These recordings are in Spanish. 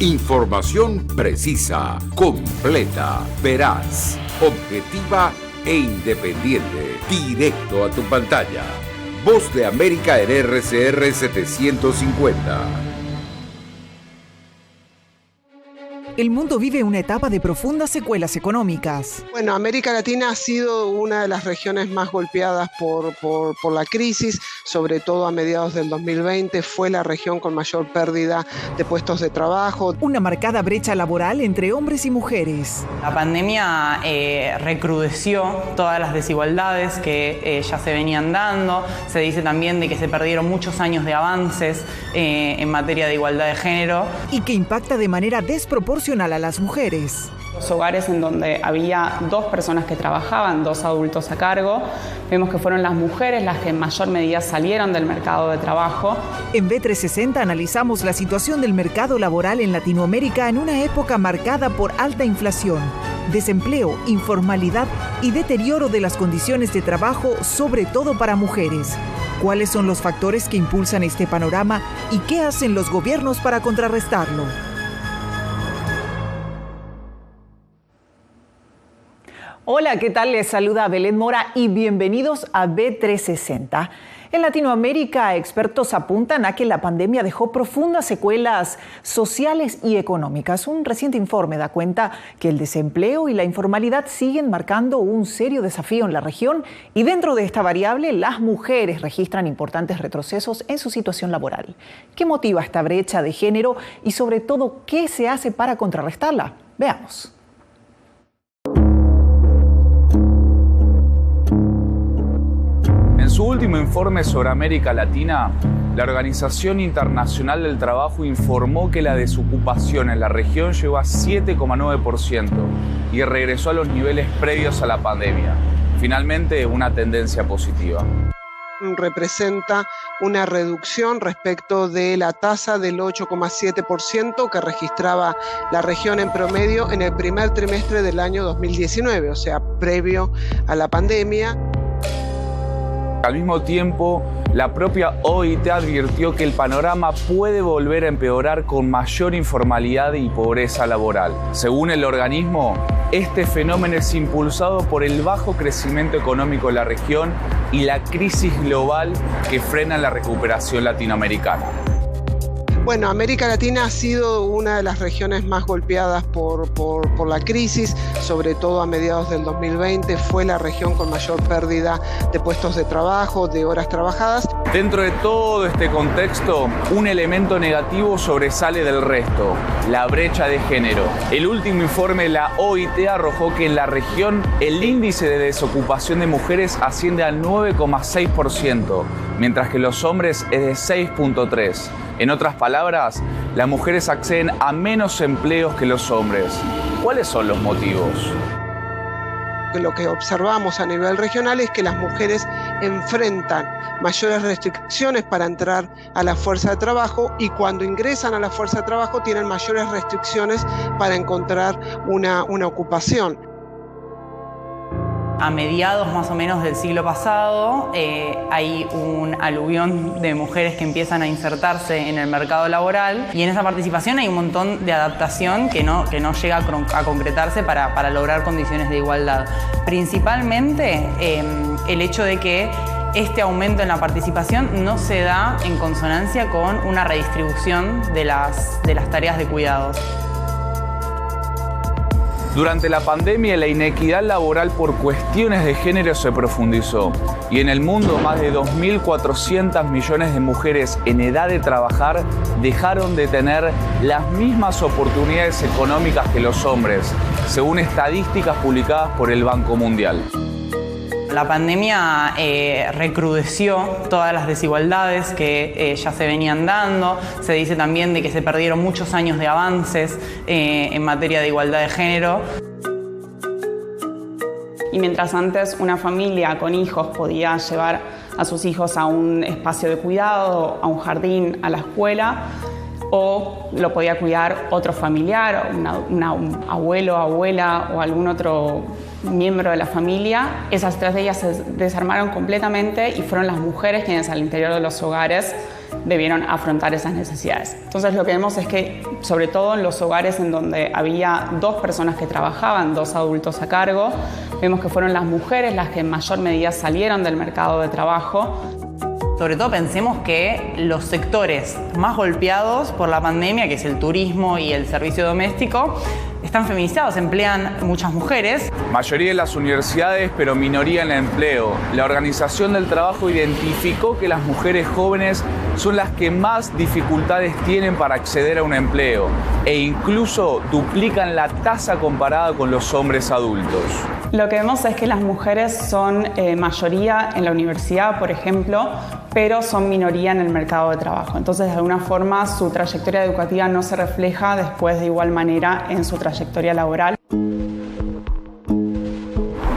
Información precisa, completa, veraz, objetiva e independiente. Directo a tu pantalla. Voz de América en RCR 750. El mundo vive una etapa de profundas secuelas económicas. Bueno, América Latina ha sido una de las regiones más golpeadas por la crisis, sobre todo a mediados del 2020. Fue la región con mayor pérdida de puestos de trabajo. Una marcada brecha laboral entre hombres y mujeres. La pandemia recrudeció todas las desigualdades que ya se venían dando. Se dice también de que se perdieron muchos años de avances en materia de igualdad de género. Y que impacta de manera desproporcional a las mujeres. Los hogares en donde había 2 personas que trabajaban, 2 adultos a cargo, vemos que fueron las mujeres las que en mayor medida salieron del mercado de trabajo. En B360 analizamos la situación del mercado laboral en Latinoamérica en una época marcada por alta inflación, desempleo, informalidad y deterioro de las condiciones de trabajo, sobre todo para mujeres. ¿Cuáles son los factores que impulsan este panorama y qué hacen los gobiernos para contrarrestarlo? Hola, ¿qué tal? Les saluda Belén Mora y bienvenidos a B360. En Latinoamérica, expertos apuntan a que la pandemia dejó profundas secuelas sociales y económicas. Un reciente informe da cuenta que el desempleo y la informalidad siguen marcando un serio desafío en la región y dentro de esta variable, las mujeres registran importantes retrocesos en su situación laboral. ¿Qué motiva esta brecha de género y sobre todo qué se hace para contrarrestarla? Veamos. En su último informe sobre América Latina, la Organización Internacional del Trabajo informó que la desocupación en la región llegó a 7,9% y regresó a los niveles previos a la pandemia. Finalmente, una tendencia positiva. Representa una reducción respecto de la tasa del 8,7% que registraba la región en promedio en el primer trimestre del año 2019, o sea, previo a la pandemia. Al mismo tiempo, la propia OIT advirtió que el panorama puede volver a empeorar con mayor informalidad y pobreza laboral. Según el organismo, este fenómeno es impulsado por el bajo crecimiento económico de la región y la crisis global que frena la recuperación latinoamericana. Bueno, América Latina ha sido una de las regiones más golpeadas por la crisis, sobre todo a mediados del 2020. Fue la región con mayor pérdida de puestos de trabajo, de horas trabajadas. Dentro de todo este contexto, un elemento negativo sobresale del resto: la brecha de género. El último informe de la OIT arrojó que en la región el índice de desocupación de mujeres asciende al 9,6%, mientras que los hombres es de 6,3%. En otras palabras, las mujeres acceden a menos empleos que los hombres. ¿Cuáles son los motivos? Lo que observamos a nivel regional es que las mujeres enfrentan mayores restricciones para entrar a la fuerza de trabajo y cuando ingresan a la fuerza de trabajo tienen mayores restricciones para encontrar una ocupación. A mediados más o menos del siglo pasado hay un aluvión de mujeres que empiezan a insertarse en el mercado laboral y en esa participación hay un montón de adaptación que no llega a concretarse para lograr condiciones de igualdad. Principalmente el hecho de que este aumento en la participación no se da en consonancia con una redistribución de las tareas de cuidados. Durante la pandemia, la inequidad laboral por cuestiones de género se profundizó y en el mundo más de 2.400 millones de mujeres en edad de trabajar dejaron de tener las mismas oportunidades económicas que los hombres, según estadísticas publicadas por el Banco Mundial. La pandemia recrudeció todas las desigualdades que ya se venían dando. Se dice también de que se perdieron muchos años de avances en materia de igualdad de género. Y mientras antes una familia con hijos podía llevar a sus hijos a un espacio de cuidado, a un jardín, a la escuela, o lo podía cuidar otro familiar, un abuelo, abuela o algún otro miembro de la familia, esas estrategias se desarmaron completamente y fueron las mujeres quienes al interior de los hogares debieron afrontar esas necesidades. Entonces lo que vemos es que, sobre todo en los hogares en donde había 2 personas que trabajaban, 2 adultos a cargo, vemos que fueron las mujeres las que en mayor medida salieron del mercado de trabajo. Sobre todo pensemos que los sectores más golpeados por la pandemia, que es el turismo y el servicio doméstico, están feminizados, emplean muchas mujeres. Mayoría en las universidades, pero minoría en el empleo. La Organización del Trabajo identificó que las mujeres jóvenes son las que más dificultades tienen para acceder a un empleo e incluso duplican la tasa comparada con los hombres adultos. Lo que vemos es que las mujeres son mayoría en la universidad, por ejemplo, pero son minoría en el mercado de trabajo. Entonces, de alguna forma, su trayectoria educativa no se refleja después de igual manera en su trayectoria laboral.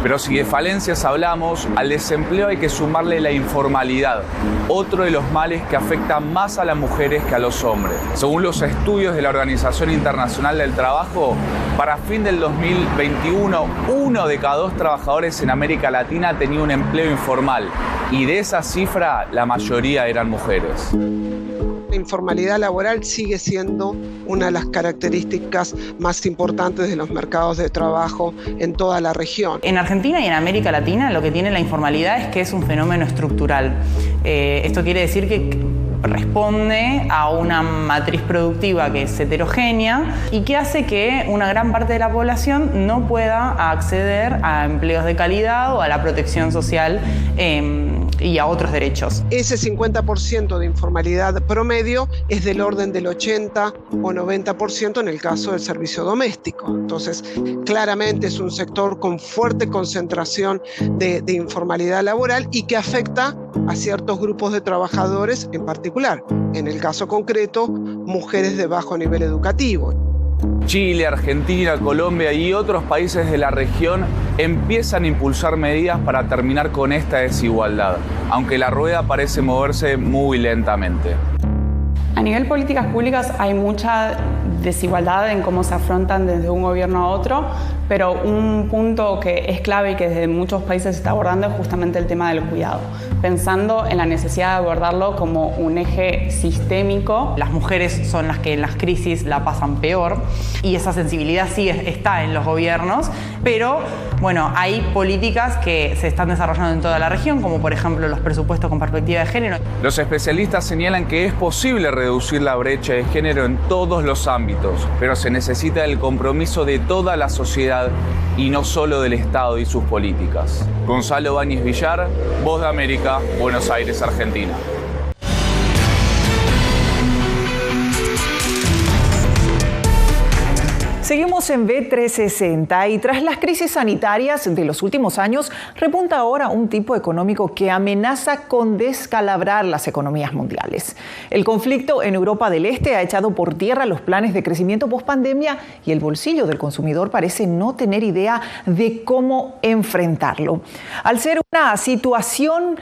Pero si de falencias hablamos, al desempleo hay que sumarle la informalidad, otro de los males que afecta más a las mujeres que a los hombres. Según los estudios de la Organización Internacional del Trabajo, para fin del 2021, 1 de cada 2 trabajadores en América Latina tenía un empleo informal, y de esa cifra la mayoría eran mujeres. La informalidad laboral sigue siendo una de las características más importantes de los mercados de trabajo en toda la región. En Argentina y en América Latina lo que tiene la informalidad es que es un fenómeno estructural. Esto quiere decir que responde a una matriz productiva que es heterogénea y que hace que una gran parte de la población no pueda acceder a empleos de calidad o a la protección social y a otros derechos. Ese 50% de informalidad promedio es del orden del 80 o 90% en el caso del servicio doméstico. Entonces, claramente es un sector con fuerte concentración de informalidad laboral y que afecta a ciertos grupos de trabajadores en particular. En el caso concreto, mujeres de bajo nivel educativo. Chile, Argentina, Colombia y otros países de la región empiezan a impulsar medidas para terminar con esta desigualdad, aunque la rueda parece moverse muy lentamente. A nivel políticas públicas hay mucha desigualdad en cómo se afrontan desde un gobierno a otro, pero un punto que es clave y que desde muchos países se está abordando es justamente el tema del cuidado, pensando en la necesidad de abordarlo como un eje sistémico. Las mujeres son las que en las crisis la pasan peor y esa sensibilidad sí está en los gobiernos, pero bueno, hay políticas que se están desarrollando en toda la región, como por ejemplo los presupuestos con perspectiva de género. Los especialistas señalan que es posible reducir la brecha de género en todos los ámbitos, pero se necesita el compromiso de toda la sociedad y no solo del Estado y sus políticas. Gonzalo Báñez Villar, Voz de América, Buenos Aires, Argentina. Seguimos en B360 y tras las crisis sanitarias de los últimos años, repunta ahora un tipo económico que amenaza con descalabrar las economías mundiales. El conflicto en Europa del Este ha echado por tierra los planes de crecimiento post-pandemia y el bolsillo del consumidor parece no tener idea de cómo enfrentarlo. Al ser una situación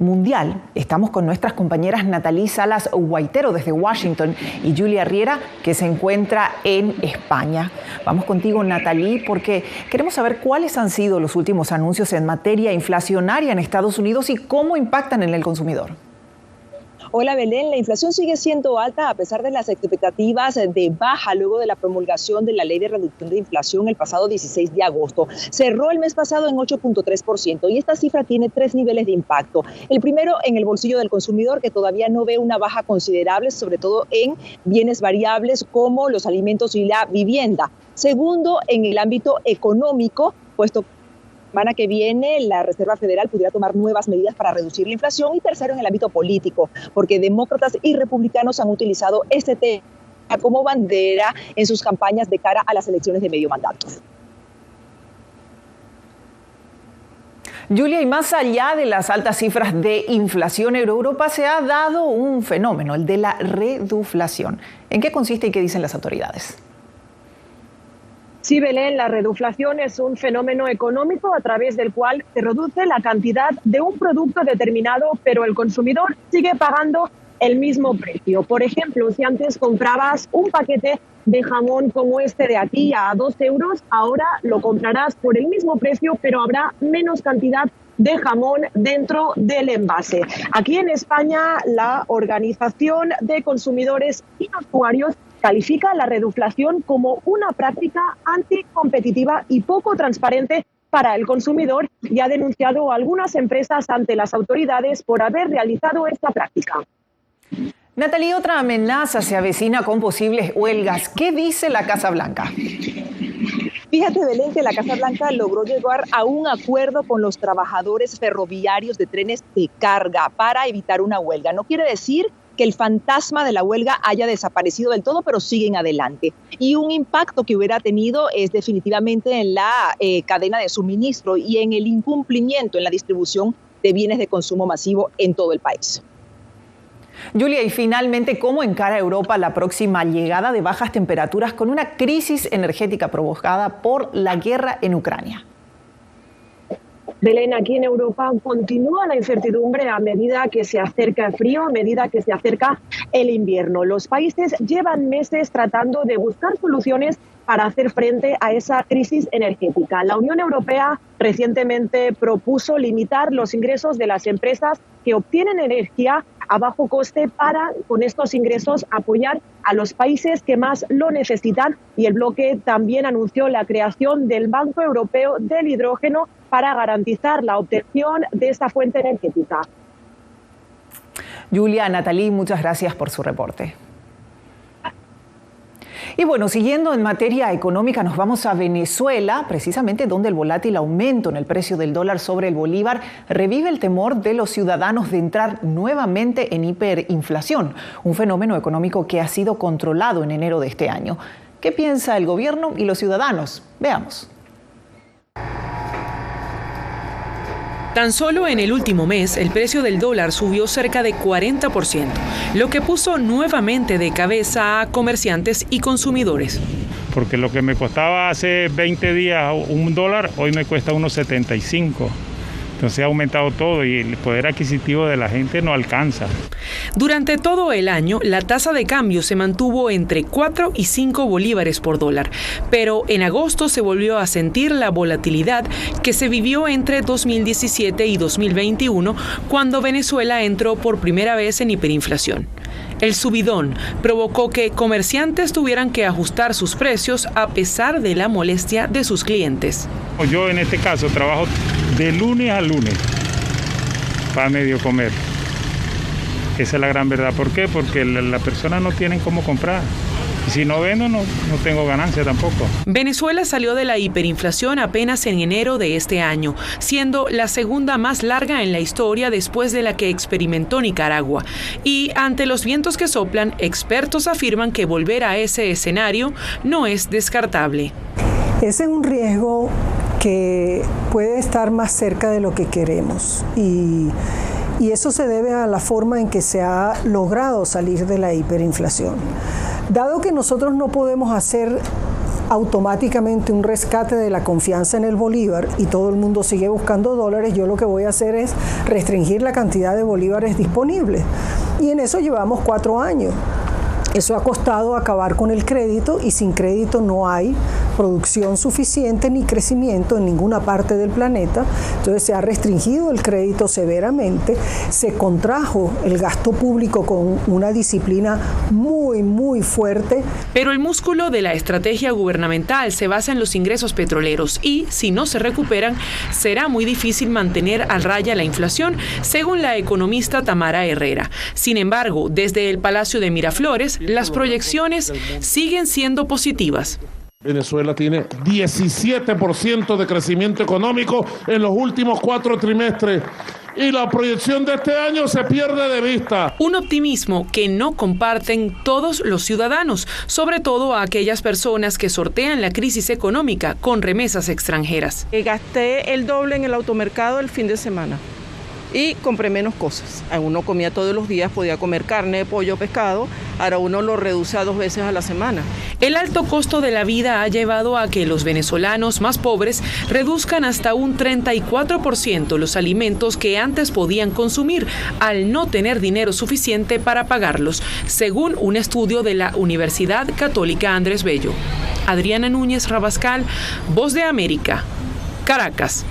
mundial, estamos con nuestras compañeras Nathalie Salas Guaitero desde Washington y Julia Riera, que se encuentra en España. Vamos contigo, Nathalie, porque queremos saber cuáles han sido los últimos anuncios en materia inflacionaria en Estados Unidos y cómo impactan en el consumidor. Hola Belén, la inflación sigue siendo alta a pesar de las expectativas de baja luego de la promulgación de la Ley de Reducción de Inflación el pasado 16 de agosto. Cerró el mes pasado en 8.3% y esta cifra tiene 3 niveles de impacto. El primero en el bolsillo del consumidor, que todavía no ve una baja considerable, sobre todo en bienes variables como los alimentos y la vivienda. Segundo, en el ámbito económico, puesto que la semana que viene la Reserva Federal pudiera tomar nuevas medidas para reducir la inflación. Y tercero, en el ámbito político, porque demócratas y republicanos han utilizado este tema como bandera en sus campañas de cara a las elecciones de medio mandato. Julia, y más allá de las altas cifras de inflación en Europa, se ha dado un fenómeno, el de la reduflación. ¿En qué consiste y qué dicen las autoridades? Sí, Belén, la reduflación es un fenómeno económico a través del cual se reduce la cantidad de un producto determinado, pero el consumidor sigue pagando el mismo precio. Por ejemplo, si antes comprabas un paquete de jamón como este de aquí a 2 euros, ahora lo comprarás por el mismo precio, pero habrá menos cantidad de jamón dentro del envase. Aquí en España, la Organización de Consumidores y Usuarios califica la reduflación como una práctica anticompetitiva y poco transparente para el consumidor y ha denunciado a algunas empresas ante las autoridades por haber realizado esta práctica. Natalie, otra amenaza se avecina con posibles huelgas. ¿Qué dice la Casa Blanca? Fíjate, Belén, que la Casa Blanca logró llegar a un acuerdo con los trabajadores ferroviarios de trenes de carga para evitar una huelga. No quiere decir que el fantasma de la huelga haya desaparecido del todo, pero siguen adelante. Y un impacto que hubiera tenido es definitivamente en la cadena de suministro y en el incumplimiento en la distribución de bienes de consumo masivo en todo el país. Julia, y finalmente, ¿cómo encara Europa la próxima llegada de bajas temperaturas con una crisis energética provocada por la guerra en Ucrania? Belén, aquí en Europa continúa la incertidumbre a medida que se acerca el frío, a medida que se acerca el invierno. Los países llevan meses tratando de buscar soluciones para hacer frente a esa crisis energética. La Unión Europea recientemente propuso limitar los ingresos de las empresas que obtienen energía a bajo coste para, con estos ingresos, apoyar a los países que más lo necesitan. Y el bloque también anunció la creación del Banco Europeo del Hidrógeno para garantizar la obtención de esta fuente energética. Julia, Natalie, muchas gracias por su reporte. Y bueno, siguiendo en materia económica, nos vamos a Venezuela, precisamente donde el volátil aumento en el precio del dólar sobre el bolívar revive el temor de los ciudadanos de entrar nuevamente en hiperinflación, un fenómeno económico que ha sido controlado en enero de este año. ¿Qué piensa el gobierno y los ciudadanos? Veamos. Tan solo en el último mes, el precio del dólar subió cerca de 40%, lo que puso nuevamente de cabeza a comerciantes y consumidores. Porque lo que me costaba hace 20 días $1, hoy me cuesta 1.75. Entonces ha aumentado todo y el poder adquisitivo de la gente no alcanza. Durante todo el año, la tasa de cambio se mantuvo entre 4 y 5 bolívares por dólar, pero en agosto se volvió a sentir la volatilidad que se vivió entre 2017 y 2021, cuando Venezuela entró por primera vez en hiperinflación. El subidón provocó que comerciantes tuvieran que ajustar sus precios a pesar de la molestia de sus clientes. Yo en este caso trabajo de lunes a lunes para medio comer. Esa es la gran verdad. ¿Por qué? Porque las personas no tienen cómo comprar. Y si no vendo, no tengo ganancia tampoco. Venezuela salió de la hiperinflación apenas en enero de este año, siendo la segunda más larga en la historia después de la que experimentó Nicaragua. Y ante los vientos que soplan, expertos afirman que volver a ese escenario no es descartable. Ese es un riesgo que puede estar más cerca de lo que queremos y eso se debe a la forma en que se ha logrado salir de la hiperinflación. Dado que nosotros no podemos hacer automáticamente un rescate de la confianza en el bolívar y todo el mundo sigue buscando dólares, yo lo que voy a hacer es restringir la cantidad de bolívares disponibles. Y en eso llevamos 4 años. Eso ha costado acabar con el crédito y sin crédito no hay producción suficiente ni crecimiento en ninguna parte del planeta. Entonces se ha restringido el crédito severamente, se contrajo el gasto público con una disciplina muy fuerte. Pero el músculo de la estrategia gubernamental se basa en los ingresos petroleros y, si no se recuperan, será muy difícil mantener a raya la inflación, según la economista Tamara Herrera. Sin embargo, desde el Palacio de Miraflores, las proyecciones siguen siendo positivas. Venezuela tiene 17% de crecimiento económico en los últimos 4 trimestres y la proyección de este año se pierde de vista. Un optimismo que no comparten todos los ciudadanos, sobre todo a aquellas personas que sortean la crisis económica con remesas extranjeras. Gasté el doble en el automercado el fin de semana y compré menos cosas. Uno comía todos los días, podía comer carne, pollo, pescado, ahora uno lo reduce a 2 veces a la semana. El alto costo de la vida ha llevado a que los venezolanos más pobres reduzcan hasta un 34% los alimentos que antes podían consumir, al no tener dinero suficiente para pagarlos, según un estudio de la Universidad Católica Andrés Bello. Adriana Núñez Rabascal, Voz de América, Caracas.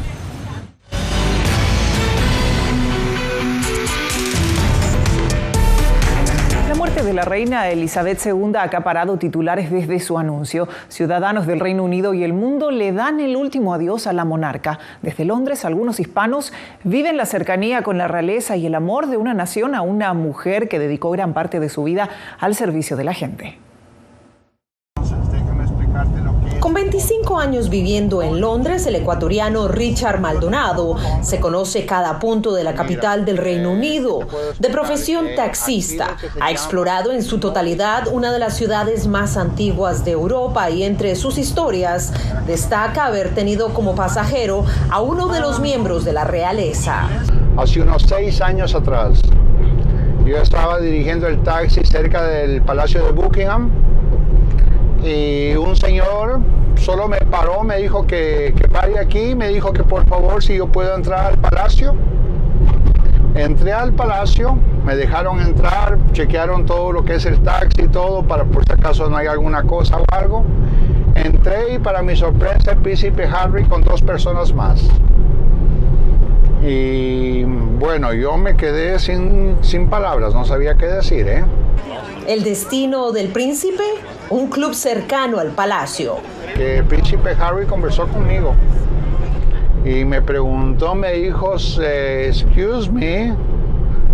de la reina Elizabeth II ha acaparado titulares desde su anuncio. Ciudadanos del Reino Unido y el mundo le dan el último adiós a la monarca. Desde Londres, algunos hispanos viven la cercanía con la realeza y el amor de una nación a una mujer que dedicó gran parte de su vida al servicio de la gente. Con 25 años viviendo en Londres, el ecuatoriano Richard Maldonado se conoce cada punto de la capital del Reino Unido. De profesión taxista, ha explorado en su totalidad una de las ciudades más antiguas de Europa y entre sus historias destaca haber tenido como pasajero a uno de los miembros de la realeza. Hace unos 6 años atrás, yo estaba dirigiendo el taxi cerca del Palacio de Buckingham y un señor solo me paró, me dijo que pare aquí, me dijo que por favor si yo puedo entrar al palacio. Entré al palacio, me dejaron entrar, chequearon todo lo que es el taxi y todo para por si acaso no hay alguna cosa o algo. Entré y para mi sorpresa el príncipe Harry con 2 personas más. Y bueno, yo me quedé sin palabras, no sabía qué decir, ¿eh? El destino del príncipe, un club cercano al palacio. El príncipe Harry conversó conmigo y me preguntó, me dijo, excuse me,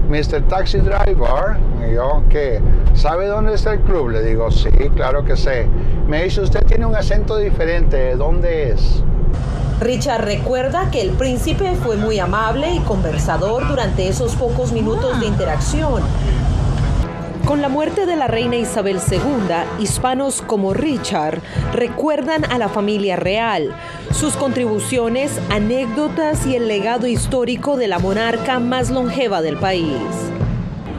Mr. Taxi Driver. Y yo, ¿qué? ¿Sabe dónde está el club? Le digo, sí, claro que sé. Me dice, usted tiene un acento diferente, ¿de dónde es? Richard recuerda que el príncipe fue muy amable y conversador durante esos pocos minutos de interacción. Con la muerte de la reina Isabel II, hispanos como Richard recuerdan a la familia real, sus contribuciones, anécdotas y el legado histórico de la monarca más longeva del país.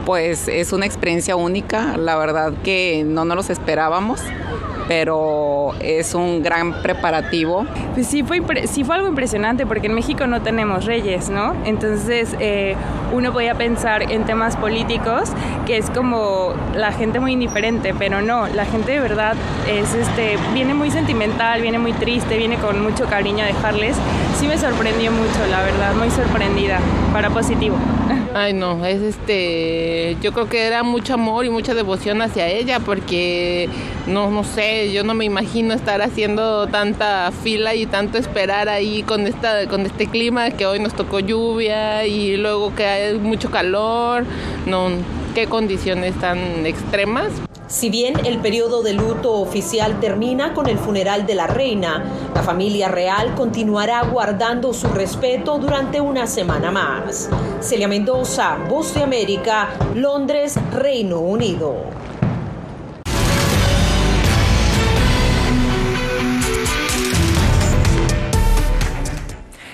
Pues es una experiencia única, la verdad que no nos los esperábamos, pero es un gran preparativo. Pues sí fue algo impresionante porque en México no tenemos reyes, ¿no? Entonces uno podía pensar en temas políticos que es como la gente muy indiferente, pero no, la gente de verdad viene muy sentimental, viene muy triste, viene con mucho cariño a dejarles. Sí me sorprendió mucho, la verdad, muy sorprendida, para positivo. Ay no, yo creo que era mucho amor y mucha devoción hacia ella porque no sé, yo no me imagino estar haciendo tanta fila y tanto esperar ahí con este clima que hoy nos tocó lluvia y luego que hay mucho calor, no, qué condiciones tan extremas. Si bien el periodo de luto oficial termina con el funeral de la reina, la familia real continuará guardando su respeto durante una semana más. Celia Mendoza, Voz de América, Londres, Reino Unido.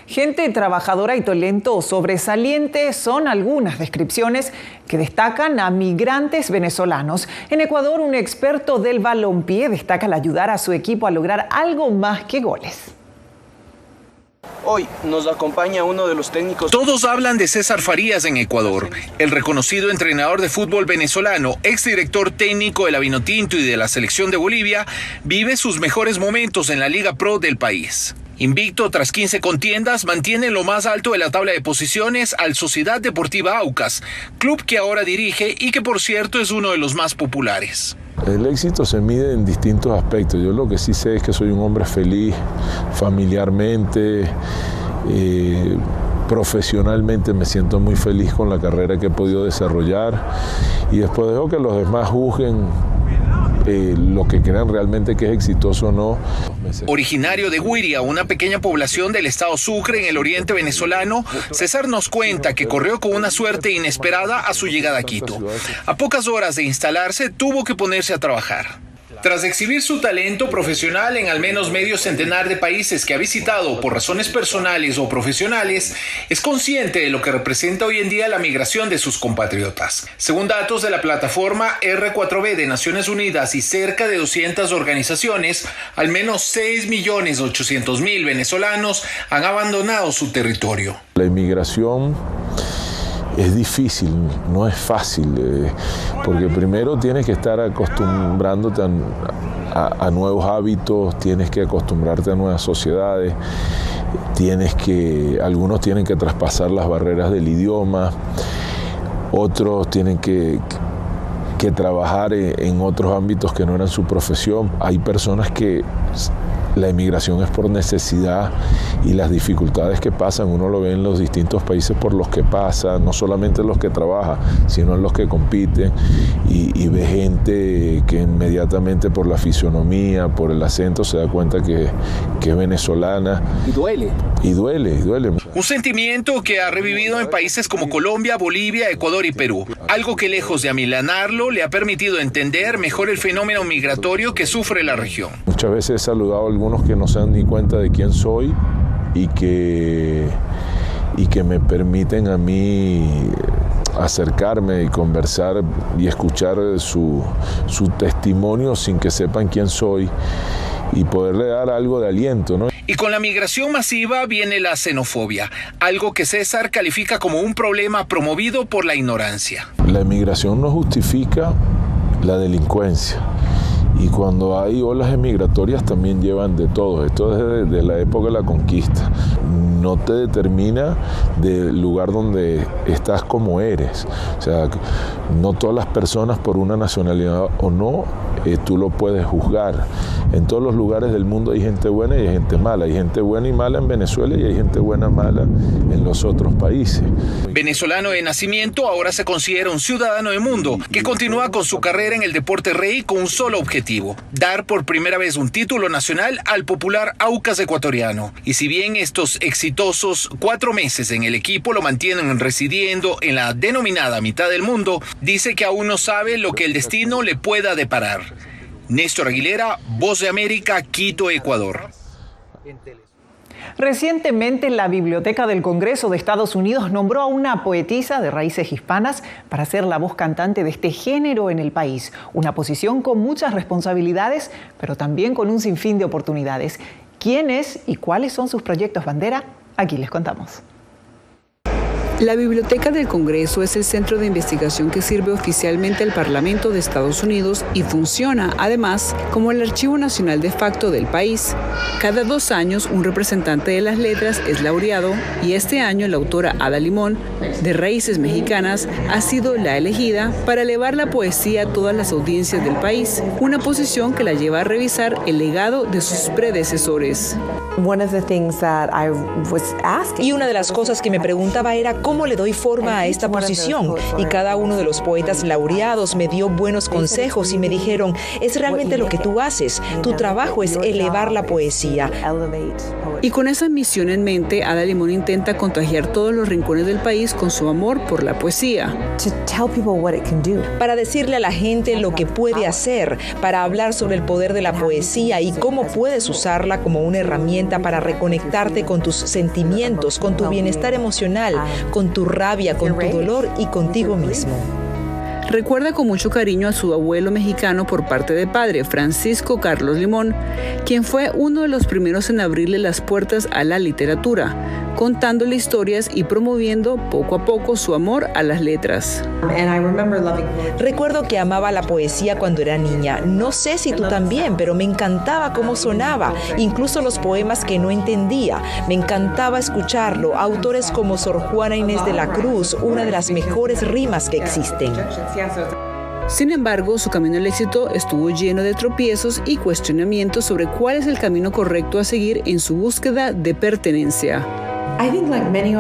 Gente trabajadora y talento sobresaliente son algunas descripciones que destacan a migrantes venezolanos. En Ecuador, un experto del balompié destaca al ayudar a su equipo a lograr algo más que goles. Hoy nos acompaña uno de los técnicos. Todos hablan de César Farías en Ecuador. El reconocido entrenador de fútbol venezolano, exdirector técnico de la Vinotinto y de la selección de Bolivia, vive sus mejores momentos en la Liga Pro del país. Invicto tras 15 contiendas, mantiene lo más alto de la tabla de posiciones al Sociedad Deportiva Aucas, club que ahora dirige y que por cierto es uno de los más populares. El éxito se mide en distintos aspectos. Yo lo que sí sé es que soy un hombre feliz familiarmente, profesionalmente me siento muy feliz con la carrera que he podido desarrollar y después dejo que los demás juzguen lo que crean realmente que es exitoso o no. Originario de Guiria, una pequeña población del estado Sucre en el oriente venezolano, César nos cuenta que corrió con una suerte inesperada a su llegada a Quito. A pocas horas de instalarse, tuvo que ponerse a trabajar. Tras exhibir su talento profesional en al menos medio centenar de países que ha visitado por razones personales o profesionales, es consciente de lo que representa hoy en día la migración de sus compatriotas. Según datos de la plataforma R4B de Naciones Unidas y cerca de 200 organizaciones, al menos 6.800.000 venezolanos han abandonado su territorio. La inmigración es difícil, no es fácil, porque primero tienes que estar acostumbrándote a nuevos hábitos, tienes que acostumbrarte a nuevas sociedades, algunos tienen que traspasar las barreras del idioma, otros tienen que que trabajar en otros ámbitos que no eran su profesión. Hay personas que la emigración es por necesidad y las dificultades que pasan, uno lo ve en los distintos países por los que pasa, no solamente los que trabajan, sino en los que compiten, y ve gente que inmediatamente por la fisonomía, por el acento, se da cuenta que es venezolana. Y duele. Y duele. Un sentimiento que ha revivido en países como Colombia, Bolivia, Ecuador y Perú. Algo que lejos de amilanarlo, le ha permitido entender mejor el fenómeno migratorio que sufre la región. Muchas veces he saludado a algunos que no se dan ni cuenta de quién soy y que me permiten a mí acercarme y conversar y escuchar su testimonio sin que sepan quién soy y poderle dar algo de aliento, ¿no? Y con la migración masiva viene la xenofobia, algo que César califica como un problema promovido por la ignorancia. La emigración no justifica la delincuencia. Y cuando hay olas migratorias también llevan de todo. Esto es desde la época de la conquista. No te determina del lugar donde estás como eres. O sea, no todas las personas por una nacionalidad o no, tú lo puedes juzgar. En todos los lugares del mundo hay gente buena y hay gente mala. Hay gente buena y mala en Venezuela y hay gente buena y mala en los otros países. Venezolano de nacimiento, ahora se considera un ciudadano del mundo que continúa con su carrera en el deporte rey con un solo objetivo: dar por primera vez un título nacional al popular Aucas ecuatoriano. Y si bien estos exitosos 4 meses en el equipo lo mantienen residiendo en la denominada mitad del mundo, dice que aún no sabe lo que el destino le pueda deparar. Néstor Aguilera, Voz de América, Quito, Ecuador. Recientemente, la Biblioteca del Congreso de Estados Unidos nombró a una poetisa de raíces hispanas para ser la voz cantante de este género en el país. Una posición con muchas responsabilidades, pero también con un sinfín de oportunidades. ¿Quién es y cuáles son sus proyectos bandera? Aquí les contamos. La Biblioteca del Congreso es el centro de investigación que sirve oficialmente al Parlamento de Estados Unidos y funciona, además, como el Archivo Nacional de facto del país. Cada 2 años, un representante de las letras es laureado y este año la autora Ada Limón, de raíces mexicanas, ha sido la elegida para elevar la poesía a todas las audiencias del país, una posición que la lleva a revisar el legado de sus predecesores. Y una de las cosas que me preguntaba era cómo le doy forma a esta posición, y cada uno de los poetas laureados me dio buenos consejos y me dijeron: es realmente lo que tú haces, tu trabajo es elevar la poesía. Y con esa misión en mente, Ada Limón intenta contagiar todos los rincones del país con su amor por la poesía. Para decirle a la gente lo que puede hacer, para hablar sobre el poder de la poesía y cómo puedes usarla como una herramienta para reconectarte con tus sentimientos, con tu bienestar emocional, con tu rabia, con tu dolor y contigo mismo. Recuerda con mucho cariño a su abuelo mexicano por parte de padre, Francisco Carlos Limón, quien fue uno de los primeros en abrirle las puertas a la literatura, contándole historias y promoviendo poco a poco su amor a las letras. Recuerdo que amaba la poesía cuando era niña. No sé si tú también, pero me encantaba cómo sonaba, incluso los poemas que no entendía. Me encantaba escucharlo. Autores como Sor Juana Inés de la Cruz, una de las mejores rimas que existen. Sin embargo, su camino al éxito estuvo lleno de tropiezos y cuestionamientos sobre cuál es el camino correcto a seguir en su búsqueda de pertenencia.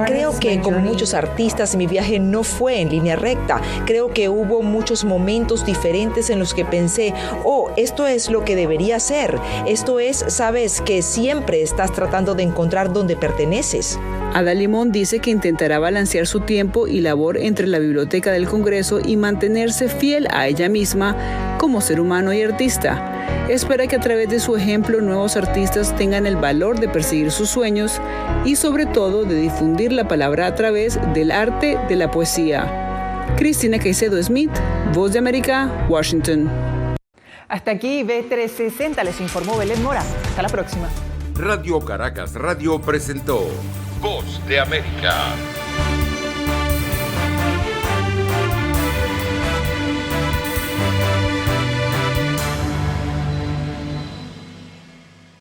Creo que, como muchos artistas, mi viaje no fue en línea recta. Creo que hubo muchos momentos diferentes en los que pensé: oh, esto es lo que debería ser. Esto es, sabes, que siempre estás tratando de encontrar dónde perteneces. Ada Limón dice que intentará balancear su tiempo y labor entre la Biblioteca del Congreso y mantenerse fiel a ella misma como ser humano y artista. Espera que a través de su ejemplo nuevos artistas tengan el valor de perseguir sus sueños y sobre todo de difundir la palabra a través del arte de la poesía. Cristina Caicedo Smith, Voz de América, Washington. Hasta aquí B360, les informó Belén Mora. Hasta la próxima. Radio Caracas Radio presentó Voz de América.